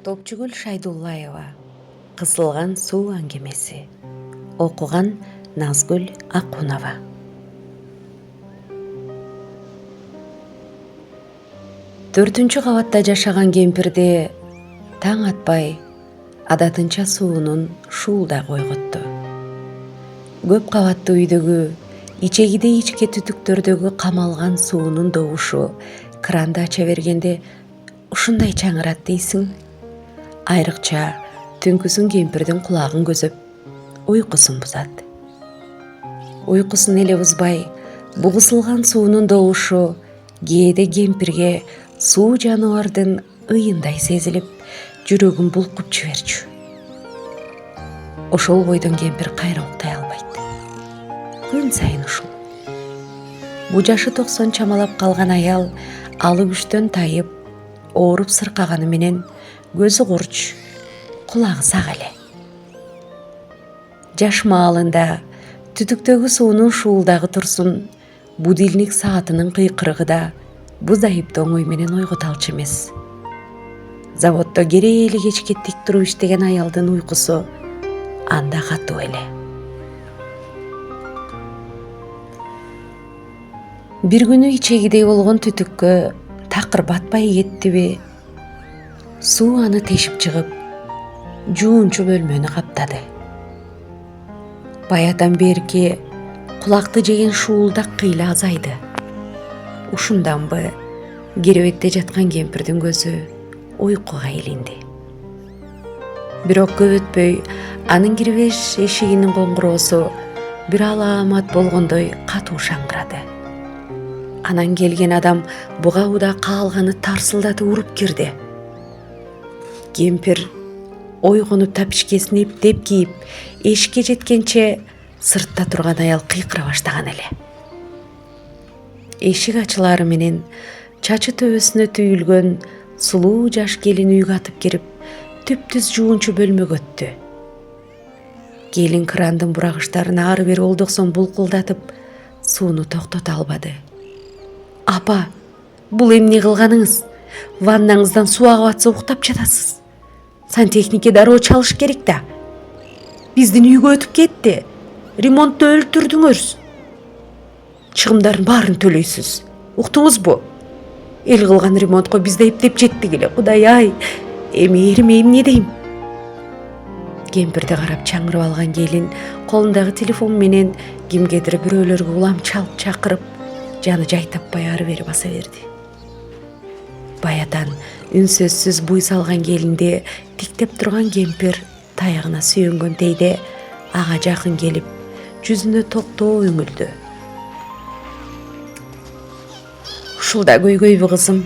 Топчугүл Шайдуллаева. Кысылган суу аңгемеси. Окуган Назгүл Акунова. Төртүнчү кабатта жашаган кемпирди таң атпай адатынча суунун шуулдагы ойготту. Көп кабаттуу үйдөгү ичегиде ичке түтүктөрдөгү камалган суунун добушу кранды ача бергенде ушундай чаңырат дейсиң. Айрыкча түнкүсүн кемпирдин кулагын көзөп уйкусун бузат. Уйкусун эле бузбай, бу кысылган суунун добушу кээде кемпирге суу жаныбардын ыйындай сезилип, жүрөгүн булкуп жиберчү. Ошол бойдон кемпир кайра уктай албайт. Күн сайын ушул. Бу жашы 90 чамалап калган аял алы күчтөн тайып, ооруп сыркаганы менен көзү курч, кулагы сак эле. Жаш маалында түтүктөгү суунун шуулдагы турсун, будильник саатынын кыйкырыгы да бу зайыпты оңой менен ойгото алчу эмес. Заводдо керээли кечке тик туруп иштеген аялдын уйкусу анда катуу эле. Бир күнү ичегидей болгон түтүккө такыр батпай кеттиби, суу аны тешип чыгып, жуунчу бөлмөнү каптады. Баятан берки кулакты жеген шуулдак кыйла азайды. Ушунданбы керебетте жаткан кемпирдин көзү уйкуга илинди. Бирок көп өтпөй анын кирбеш эшигинин коңгуроосу бир алаамат болгондой катуу шаңгырады. Анан келген адам буга уда каалганы тарсылдатып уруп кирди. Кемпир ойгонуп тапишкесин эптеп кийип, эшикке жеткенче сыртта турган аял кыйкыра баштаган эле. Эшик ачылары менен чачы төбөсүнө түйүлгөн сулуу жаш келин үйгө атып кирип, түптүз жуунчу бөлмөгө өттү. Келин крандын бурагычтарын ары бери олдоксон булкулдатып, сууну токтото албады. Апа, бул эмне кылганыңыз? Ваннаңыздан суу агып атса уктап жатасыз. Сантехнике дароо чалыш керек да. Биздин үйгө өтүп кетти. Ремонтту өлтүрдүңөр. Чыгымдардын баарын төлөйсүз. Уктуңузбу? Эл кылган ремонтко бизде эптеп жеттик эле. Кудай ай, эми эримей эмне дейм? Кемпирди карап чаңырып алган келин колундагы телефон менен кимгедир бирөөлөргө улам чалып чакырып, жаны жай таппай ары бери баса берди. Баятан үнсөзсүз буй салган келинди тиктеп турган кемпир таягына сүйөнгөн тейде ага жакын келип, жүзүнө токтоо үңүлдү. Ушулда көйгөйбү кызым?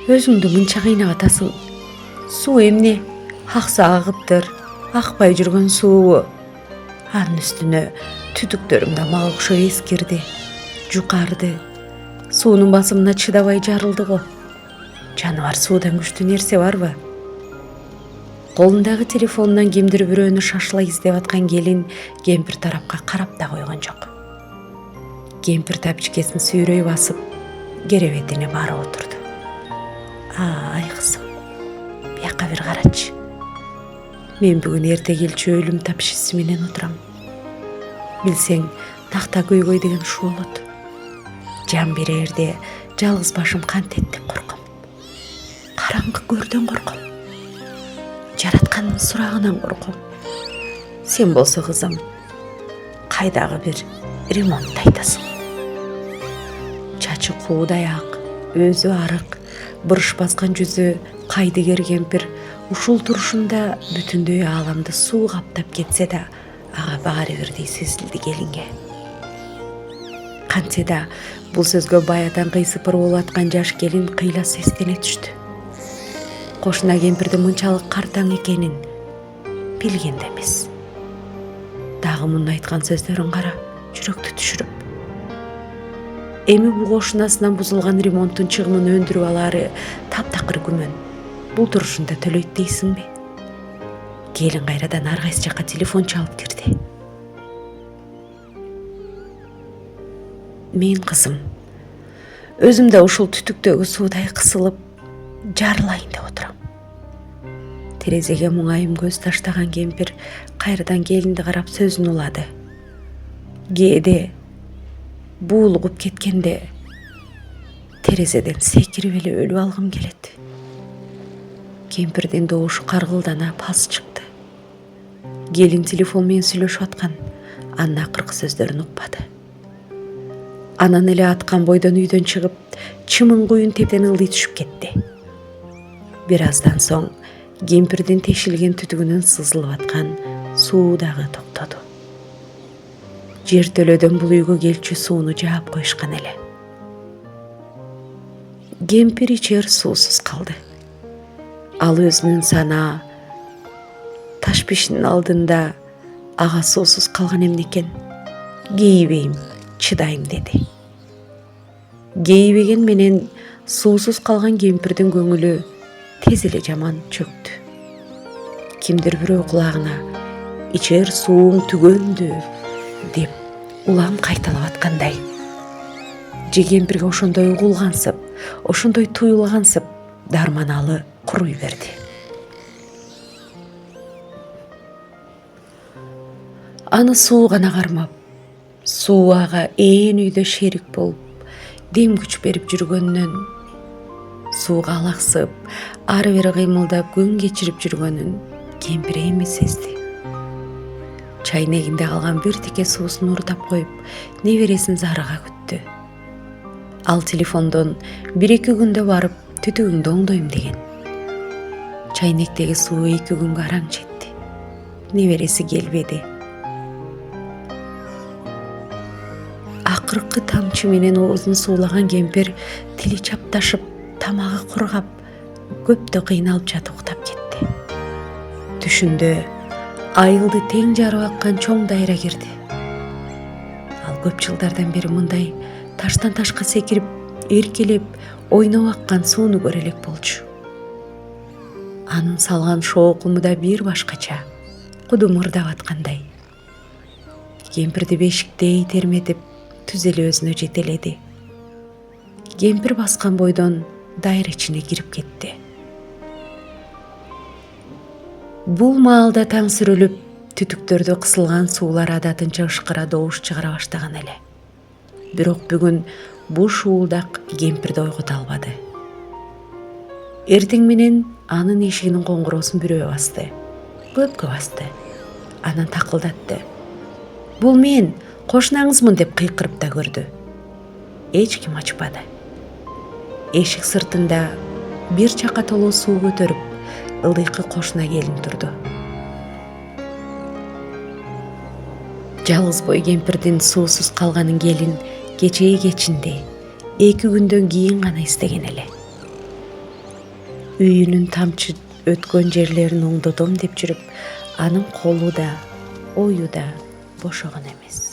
Өзүңдү мынча кыйнап атасың. Суу эмне? Акса агыптыр, акпай жүргөн суубу? Анын үстүнө түтүктөрүм да мага окшой эскирди, жукарды. Суунун басымына чыдабай жарылды го. Жаныбар суудан күчтүү нерсе барбы? Колундагы телефонунан кимдир бирөөнү шашыла издеп аткан келин кемпир тарапка карап да койгон жок. Кемпир тапичкесин сүйрөй басып, керебетине барып отурду. Ай кызым, бияка бир карачы. Мен бүгүн эрте келчү өлүм тапшысы менен отурам. Билсең, такта көйгөй деген ушул болот. Жан берерде жалгыз башым кантеттик корком. Караңгы көрдөн корком. Жараткандын сурагынан корком. Сен болсо кызым, кайдагы бир ремонт айтасың. Чачы куудай ак, өзү арык, буруш баскан жүзү кайдыгер кемпир ушул турушунда бүтүндөй ааламды суу каптап кетсе да, ага баары бирдей сезилди келинге. Кантсе да бул сөзгө баятан кыйсыпыр болуп аткан жаш келин кыйла сестене түштү. Кошуна кемпирдин мынчалык картаң экенин билген да эмес. Дагы мунун айткан сөздөрүн кара, жүрөктү түшүрүп. Эми бул кошунасынан бузулган ремонттун чыгымын өндүрүп алаары таптакыр күмөн. Бул турушунда төлөйт дейсиңби? Келин кайрадан ар кайсы жакка телефон чалып кирди. Мен кызым, өзүм да ушул түтүктөгү суудай кысылып, жарылайын деп отурам. Терезеге мұңайым көз таштаған кемпір кайрадан келинди карап сөзүн улады. Кээде буулугуп кеткенде терезеден секирип эле өлүп алгым келет. Кемпирдин добушу каргылдана пас чыкты. Келин телефон менен сүйлөшүп аткан, анын акыркы сөздөрүн укпады. Анан эле аткан бойдон үйдөн чыгып, чымын куюн тептен ылдый түшүп кетти. Бир аздан соң кемпирдин тешилген түтүгүнөн сызылып аткан суу дагы токтоду. Жертөлөдөн бул үйгө келчү сууну жаап коюшкан эле. Кемпир ичер суусуз калды. Ал өзүнүн санаа таш пешинин алдында ага суусуз калган эмнекен. Кейибейм, чыдайм деди. Кейибеген менен суусуз калган кемпирдин көңүлү тез эле жаман чөктү. Кимдир бирөө кулагына ичер сууң түгөндү деп улам кайталап аткандай. Же кемпирге ошондой угулгансып, ошондой туюлгансып, дарманалы куруй берди. Аны суу гана кармап, суу ага ээн үйдө шерик болуп, дем күч берип жүргөнүнөн, сууга алаксып, ары бери кыймылдап күн кечирип жүргөнүн кемпир эми сезди. Чайнегинде калган бир тике суусун урдап коюп, небересин Зарыга күттү. Ал телефондон 1-2 күндө барып түтүгүңдү оңдойм деген. Чайнектеги суу 2 күнгө араң жетти. Небереси келбеди. Акыркы тамчы менен оозун суулаган кемпир тили чапташып, тамагы кургап, көптө кыйналып жатып уктап кетти. Түшүндө айылды тең жарып аккан чоң дайра кирди. Ал көп жылдардан бери мындай таштан ташка секирип, эркелеп, ойноп аккан сууну көрө элек болчу. Анын салган шоокуму да бир башкача, кудум ырдап аткандай. Кемпирди бешикте итерметип, түз эле өзүнө жетеледи. Кемпир баскан бойдон дайра ичине кирип кетти. Бул маалда таң сүрүлүп, түтүктөрдө кысылган суулар адатынча ышкыра добуш чыгара баштаган эле. Бирок бүгүн бул шуулдак кемпирди ойгото албады. Эртең менен анын эшигинин коңгуроосун бирөө басты. Көпкө басты. Анан такылдатты. Бул мен, кошунаңызмын деп кыйкырып да көрдү. Эч ким ачпады. Эшик сыртында бир чака толуу суу көтөрүп, ылдыйкы кошуна келин турду. Жалгыз бой кемпирдин суусуз калганын келин кечеи кечинде 2 күндөн кийин гана эстеген эле. Үйүнүн тамчы өткөн жерлерин оңдодом деп жүрүп, анын колу да, ою да бошогон эмес.